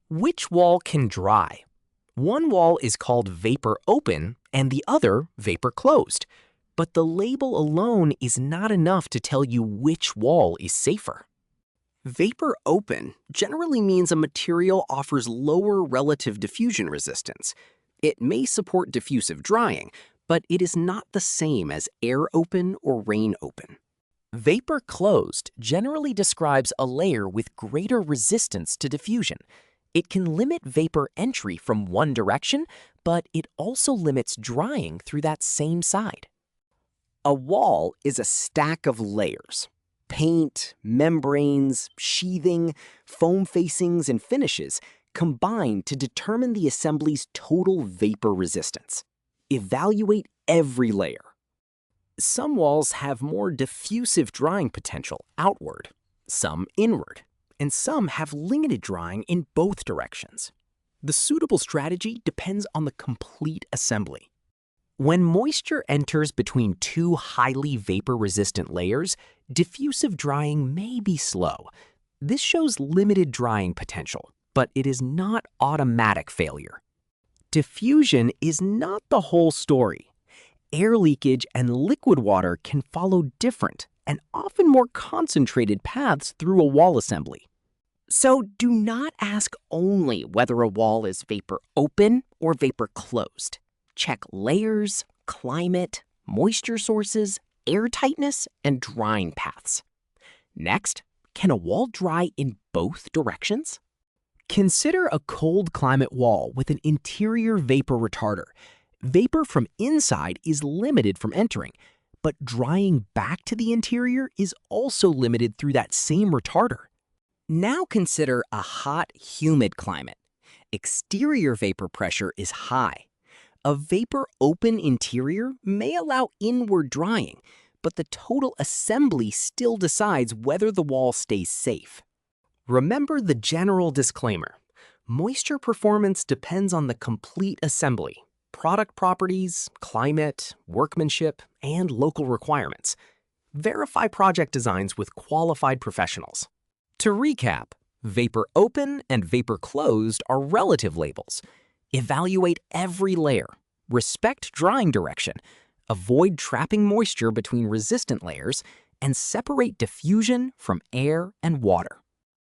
Which wall can dry? One wall is called vapor open and the other vapor closed. But the label alone is not enough to tell you which wall is safer. Vapor open generally means a material offers lower relative diffusion resistance. It may support diffusive drying, but it is not the same as air open or rain open. Vapor closed generally describes a layer with greater resistance to diffusion. It can limit vapor entry from one direction, but it also limits drying through that same side. A wall is a stack of layers. Paint, membranes, sheathing, foam facings, and finishes combine to determine the assembly's total vapor resistance. Evaluate every layer. Some walls have more diffusive drying potential outward, some inward, and some have limited drying in both directions. The suitable strategy depends on the complete assembly. When moisture enters between two highly vapor-resistant layers, diffusive drying may be slow. This shows limited drying potential, but it is not automatic failure. Diffusion is not the whole story. Air leakage and liquid water can follow different and often more concentrated paths through a wall assembly. So do not ask only whether a wall is vapor open or vapor closed. Check layers, climate, moisture sources, air tightness, and drying paths. Next, can a wall dry in both directions? Consider a cold climate wall with an interior vapor retarder. Vapor from inside is limited from entering, but drying back to the interior is also limited through that same retarder. Now consider a hot, humid climate. Exterior vapor pressure is high. A vapor open interior may allow inward drying, but the total assembly still decides whether the wall stays safe. Remember the general disclaimer. Moisture performance depends on the complete assembly, product properties, climate, workmanship, and local requirements. Verify project designs with qualified professionals. To recap, vapor open and vapor closed are relative labels. Evaluate every layer, respect drying direction, avoid trapping moisture between resistant layers, and separate diffusion from air and water.